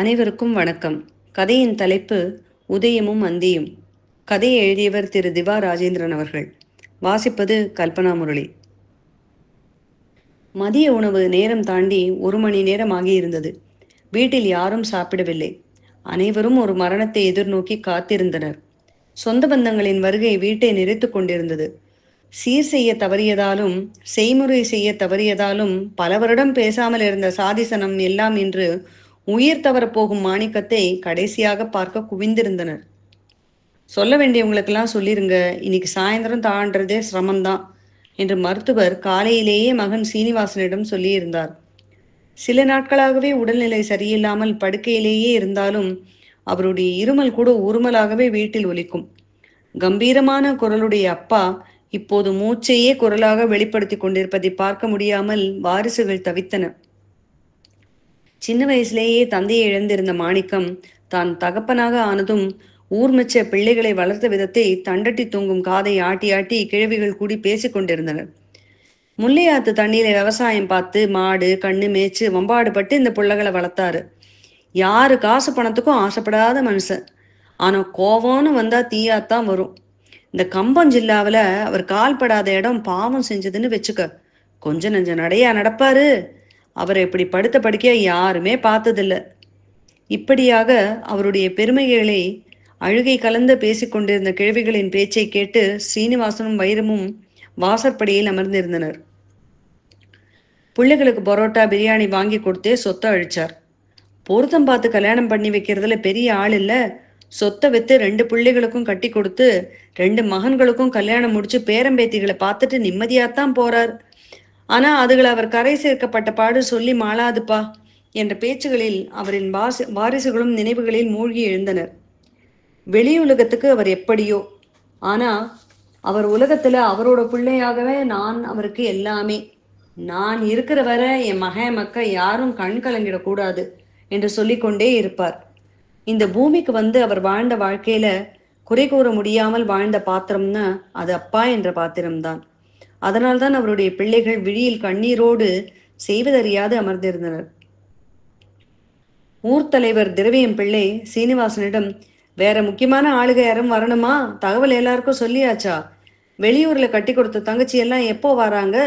அனைவருக்கும் வணக்கம். கதையின் தலைப்பு உதயமும் அந்தியும். கதையை எழுதியவர் திரு திவா ராஜேந்திரன் அவர்கள். வாசிப்பது கல்பனா முரளி. மதிய உணவு நேரம் தாண்டி 1 மணி நேரம் ஆகியிருந்தது. வீட்டில் யாரும் சாப்பிடவில்லை. அனைவரும் ஒரு மரணத்தை எதிர்நோக்கி காத்திருந்தனர். சொந்த பந்தங்களின் வருகை வீட்டை நிறைத்து கொண்டிருந்தது. சீர் செய்ய தவறியதாலும் செய்முறை செய்ய தவறியதாலும் பல வருடம் பேசாமல் இருந்த சாதிசனம் எல்லாம் இன்று உயிர் தவறப்போகும் மாணிக்கத்தை கடைசியாக பார்க்க குவிந்திருந்தனர். சொல்ல வேண்டியவங்களுக்கெல்லாம் சொல்லிருங்க, இன்னைக்கு சாயந்தரம் தாண்டதே சிரமம்தான் என்று மருத்துவர் காலையிலேயே மகன் சீனிவாசனிடம் சொல்லியிருந்தார். சில நாட்களாகவே உடல்நிலை சரியில்லாமல் படுக்கையிலேயே இருந்தாலும் அவருடைய இருமல் கூட உருமலாகவே வீட்டில் ஒலிக்கும். கம்பீரமான குரலுடைய அப்பா இப்போது மூச்சையே குரலாக வெளிப்படுத்தி கொண்டிருப்பதை பார்க்க முடியாமல் வாரிசுகள் தவித்தன. சின்ன வயசிலேயே தந்தையை இழந்திருந்த மாணிக்கம் தான் தகப்பனாக ஆனதும் ஊர்மெச்ச பிள்ளைகளை வளர்த்த விதத்தை தண்டட்டி தூங்கும் காதை ஆட்டி ஆட்டி கிழவிகள் கூடி பேசிக் கொண்டிருந்தனர். முல்லையாத்து தண்ணீரை விவசாயம் பார்த்து மாடு கண்ணு மேய்ச்சு வம்பாடுபட்டு இந்த பிள்ளைகளை வளர்த்தாரு. யாரு காசு பணத்துக்கும் ஆசைப்படாத மனுஷன். ஆனா கோவம்னு வந்தா தீயாத்தான் வரும். இந்த கம்பம் ஜில்லாவில் அவர் கால்படாத இடம் பாவம் செஞ்சதுன்னு வச்சுக்க. கொஞ்சம் நெஞ்ச நடையா நடப்பாரு. அவரை இப்படி படுத்த படுக்கையா யாருமே பார்த்ததில்ல. இப்படியாக அவருடைய பெருமைகளை அழுகை கலந்து பேசிக்கொண்டிருந்த கிழவிகளின் பேச்சை கேட்டு ஸ்ரீனிவாசனும் வைரமும் வாசற்படியில் அமர்ந்திருந்தனர். பிள்ளைகளுக்கு பரோட்டா பிரியாணி வாங்கி கொடுத்தே சொத்தை அழிச்சார். பொருத்தம் பார்த்து கல்யாணம் பண்ணி வைக்கிறதுல பெரிய ஆள் இல்ல. சொத்தை வித்து 2 பிள்ளைகளுக்கும் கட்டி கொடுத்து 2 மகன்களுக்கும் கல்யாணம் முடிச்சு பேரம்பேத்திகளை பார்த்துட்டு நிம்மதியாத்தான் போறார். ஆனா அதுகளை அவர் கரை சேர்க்கப்பட்ட பாடு சொல்லி மாளாதுப்பா என்ற பேச்சுகளில் அவரின் வாரிசுகளும் நினைவுகளில் மூழ்கி எழுந்தனர். வெளியுலகத்துக்கு அவர் எப்படியோ, ஆனா அவர் உலகத்துல அவரோட பிள்ளையாகவே நான் அவருக்கு எல்லாமே. நான் இருக்கிற வர என் மக யாரும் கண் கலங்கிடக்கூடாது என்று சொல்லிக்கொண்டே இருப்பார். இந்த பூமிக்கு வந்து அவர் வாழ்ந்த வாழ்க்கையில குறை கூற முடியாமல் வாழ்ந்த பாத்திரம்னா அது அப்பா என்ற பாத்திரம்தான். அதனால்தான் அவருடைய பிள்ளைகள் விழியில் கண்ணீரோடு செய்வதறியாது அமர்ந்திருந்தனர். ஊர் தலைவர் திரவியம் பிள்ளை சீனிவாசனிடம், வேற முக்கியமான ஆளுக யாரும் வரணுமா? தகவல் எல்லாருக்கும் சொல்லியாச்சா? வெளியூர்ல கட்டி கொடுத்த தங்கச்சி எல்லாம் எப்போ வராங்க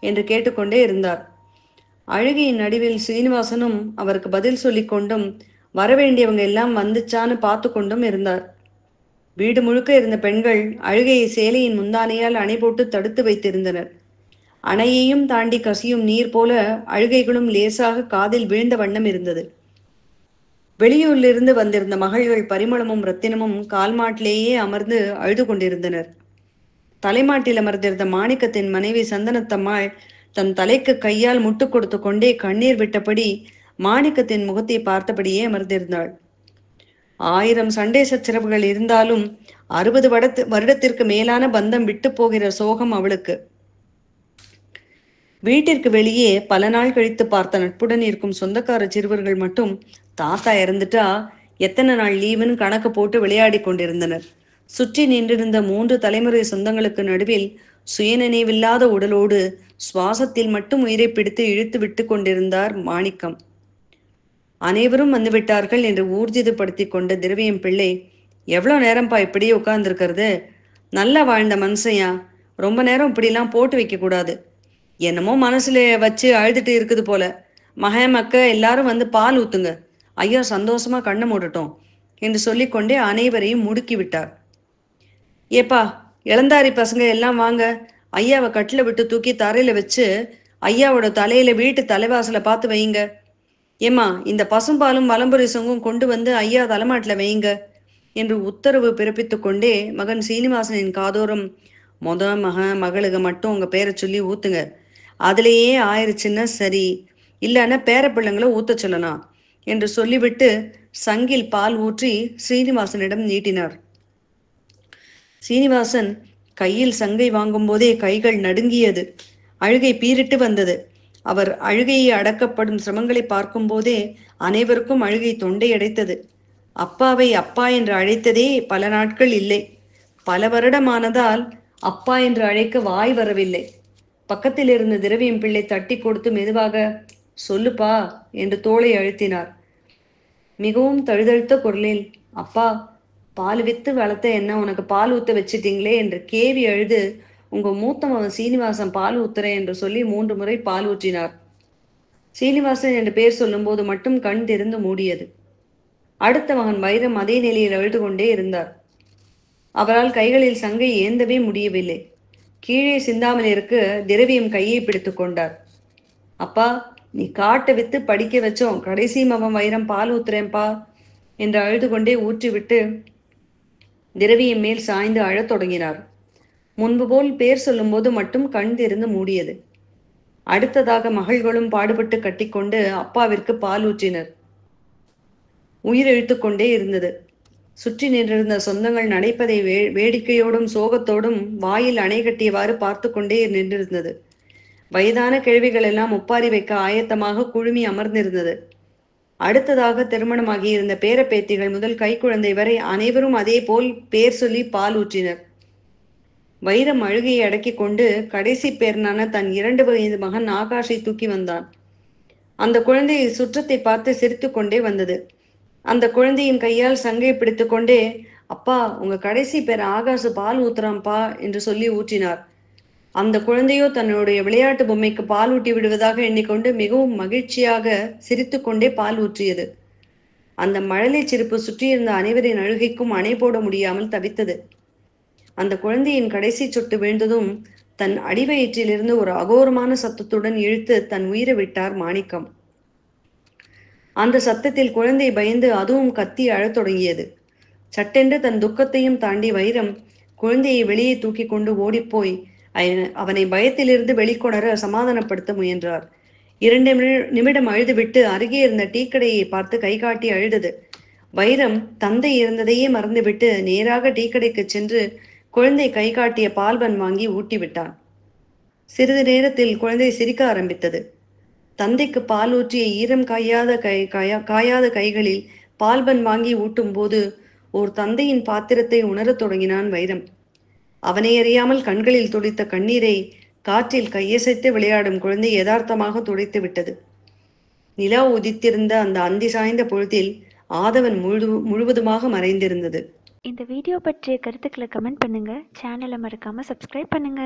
என்று கேட்டுக்கொண்டே இருந்தார். அழுகையின் நடுவில் சீனிவாசனும் அவருக்கு பதில் சொல்லி கொண்டும் வரவேண்டியவங்க எல்லாம் வந்துச்சான்னு பார்த்து கொண்டும் இருந்தார். வீடு முழுக்க இருந்த பெண்கள் அழுகையை சேலையின் முந்தானையால் அணை போட்டு தடுத்து வைத்திருந்தனர். அணையையும் தாண்டி கசியும் நீர் போல அழுகைகளும் லேசாக காதில் வீழ்ந்த வண்ணம் இருந்தது. வெளியூரிலிருந்து வந்திருந்த மகள்கள் பரிமளமும் ரத்தினமும் கால்மாட்டிலேயே அமர்ந்து அழுது கொண்டிருந்தனர். தலைமாட்டில் அமர்ந்திருந்த மாணிக்கத்தின் மனைவி சந்தனத்தம்மாள் தன் தலைக்கு கையால் முட்டு கொடுத்து கொண்டே கண்ணீர் விட்டபடி மாணிக்கத்தின் முகத்தை பார்த்தபடியே அமர்ந்திருந்தாள். 1000 சண்டை சச்சரவுகள் இருந்தாலும் 60 வருடத்திற்கு மேலான பந்தம் விட்டு போகிற சோகம் அவளுக்கு. வீட்டிற்கு வெளியே பல நாள் கழித்து பார்த்த நட்புடன் இருக்கும் சொந்தக்கார சிறுவர்கள் மட்டும் தாத்தா இறந்துட்டா எத்தனை நாள் லீவுன்னு கணக்கு போட்டு விளையாடி கொண்டிருந்தனர். சுற்றி நின்றிருந்த 3 தலைமுறை சொந்தங்களுக்கு நடுவில் சுயநினைவில்லாத உடலோடு சுவாசத்தில் மட்டும் உயிரை பிடித்து இழுத்து விட்டு கொண்டிருந்தார் மாணிக்கம். அனைவரும் வந்துவிட்டார்கள் என்று ஊர்ஜிதப்படுத்தி கொண்ட திரவியம் பிள்ளை, எவ்வளோ நேரம்ப்பா இப்படியே உட்கார்ந்துருக்கிறது? நல்லா வாழ்ந்த மனுஷையா, ரொம்ப நேரம் இப்படிலாம் போட்டு வைக்க கூடாது. என்னமோ மனசுல வச்சு அழுதுட்டு இருக்குது போல. மக எல்லாரும் வந்து பால் ஊத்துங்க, ஐயா சந்தோஷமா கண்ணை மூடட்டும் என்று சொல்லிக்கொண்டே அனைவரையும் முடுக்கி விட்டார். ஏப்பா இளந்தாரி பசங்க எல்லாம் வாங்க, ஐயாவை கட்டில விட்டு தூக்கி தரையில வச்சு ஐயாவோட தலையில வீட்டு தலைவாசலை பார்த்து வைங்க. ஏம்மா இந்த பசும்பாலும் வலம்புரி சொங்கும் கொண்டு வந்து ஐயா தலைமாட்டில் வைங்க என்று உத்தரவு பிறப்பித்து கொண்டே மகன் சீனிவாசனின் காதோரம், மகளுக மட்டும் உங்க பேரை சொல்லி ஊத்துங்க, அதுலேயே ஆயிருச்சுன்னா சரி, இல்லைன்னா பேர பிள்ளைங்களை ஊத்த சொல்லலாம் என்று சொல்லிவிட்டு சங்கில் பால் ஊற்றி சீனிவாசனிடம் நீட்டினார். சீனிவாசன் கையில் சங்கை வாங்கும் போதே கைகள் நடுங்கியது. அழுகை பீரிட்டு வந்தது. அவர் அழுகையை அடக்கப்படும் சிரமங்களை பார்க்கும் போதே அனைவருக்கும் அழுகை தொண்டை அடைத்தது. அப்பாவை அப்பா என்று அழைத்ததே பல நாட்கள் இல்லை. பல வருடமானதால் அப்பா என்று அழைக்க வாய் வரவில்லை. பக்கத்தில் இருந்த திரவியம் பிள்ளை தட்டி கொடுத்து மெதுவாக, சொல்லுப்பா என்று தோளை அழுத்தினார். மிகவும் தழுதழுத்த குரலில், அப்பா, பால் வித்து வளர்த்த என்ன உனக்கு பால் ஊத்த வச்சிட்டீங்களே என்று கேவி அழுது, உங்க மூத்த மகன் சீனிவாசன் பால் ஊத்துறேன் என்று சொல்லி 3 முறை பால் ஊற்றினார். சீனிவாசன் என்று பெயர் சொல்லும்போது மட்டும் கண் திறந்து மூடியது. அடுத்த மகன் வைரம் அதே நிலையில் அழுது கொண்டே இருந்தார். அவரால் கைகளில் சங்கை ஏந்தவே முடியவில்லை. கீழே சிந்தாமல் இருக்க திரவியம் கையை பிடித்து கொண்டார். அப்பா, நீ காட்டை வித்து படிக்க வச்சோம், கடைசி மகன் வைரம் பால் ஊத்துறேன்பா என்று அழுது கொண்டே ஊற்றிவிட்டு திரவியம் மேல் சாய்ந்து அழத் தொடங்கினார். முன்பு போல் பேர் சொல்லும்போது மட்டும் கண் திறந்து மூடியது. அடுத்ததாக மகள்களும் பாடுபட்டு கட்டிக்கொண்டு அப்பாவிற்கு பால் ஊற்றினர். உயிர் இழுத்து கொண்டே இருந்தது. சுற்றி நின்றிருந்த சொந்தங்கள் நடைப்பதை வேடிக்கையோடும் சோகத்தோடும் வாயில் அணை கட்டியவாறு பார்த்து கொண்டே நின்றிருந்தது. வயதான கிழவிகள் எல்லாம் ஒப்பாரி வைக்க ஆயத்தமாக குழுமி அமர்ந்திருந்தது. அடுத்ததாக திருமணமாகியிருந்த பேரப்பேத்திகள் முதல் கைக்குழந்தை வரை அனைவரும் அதே போல் பேர் சொல்லி பால் ஊற்றினர். வைரம் அழுகையை அடக்கி கொண்டு கடைசி பேரனான தன் 2 வயது மகன் ஆகாஷை தூக்கி வந்தான். அந்த குழந்தை சுற்றத்தை பார்த்து சிரித்து கொண்டே வந்தது. அந்த குழந்தையின் கையால் சங்கை பிடித்து கொண்டே, அப்பா, உங்க கடைசி பேர் ஆகாஷ் பால் ஊத்துறான்பா என்று சொல்லி ஊற்றினார். அந்த குழந்தையோ தன்னுடைய விளையாட்டு பொம்மைக்கு பால் ஊட்டி விடுவதாக எண்ணிக்கொண்டு மிகவும் மகிழ்ச்சியாக சிரித்து கொண்டே பால் ஊற்றியது. அந்த மழலை சிரிப்பு சுற்றியிருந்த அனைவரின் அழுகைக்கும் அணை போட முடியாமல் தவித்தது. அந்த குழந்தையின் கடைசி சொட்டு வீழ்ந்ததும் தன் அடிவயிற்றிலிருந்து ஒரு அகோரமான சத்தத்துடன் இழுத்து தன் உயிரை விட்டார் மாணிக்கம். அந்த சத்தத்தில் குழந்தை பயந்து அதுவும் கத்தி அழத் தொடங்கியது. சட்டென்று தன் துக்கத்தையும் தாண்டி வைரம் குழந்தையை வெளியே தூக்கி கொண்டு ஓடிப்போய் அவனை பயத்திலிருந்து வெளிக்கொணர சமாதானப்படுத்த முயன்றார். 2 நிமிடம் அழுதுவிட்டு அருகே இருந்த டீக்கடையை பார்த்து கை காட்டி அழுதது. வைரம் தந்தை இருந்ததையே மறந்துவிட்டு நேராக டீக்கடைக்கு சென்று குழந்தை கை காட்டிய பால்பன் வாங்கி ஊட்டிவிட்டான். சிறிது நேரத்தில் குழந்தை சிரிக்க ஆரம்பித்தது. தந்தைக்கு பால் ஊற்றிய ஈரம் காயாத கைகளில் பால்பன் வாங்கி ஊட்டும் போது ஓர் தந்தையின் பாத்திரத்தை உணரத் தொடங்கினான் வைரம். அவனை அறியாமல் கண்களில் துடித்த கண்ணீரை காற்றில் கையசைத்து விளையாடும் குழந்தை யதார்த்தமாக துடைத்து விட்டது. நிலா உதித்திருந்த அந்த அந்தி சாய்ந்த பொழுதில் ஆதவன் முழுவதுமாக மறைந்திருந்தது. இந்த வீடியோ பற்றிய கருத்துக்களை கமெண்ட் பண்ணுங்க. சேனலை மறக்காம சப்ஸ்கிரைப் பண்ணுங்க.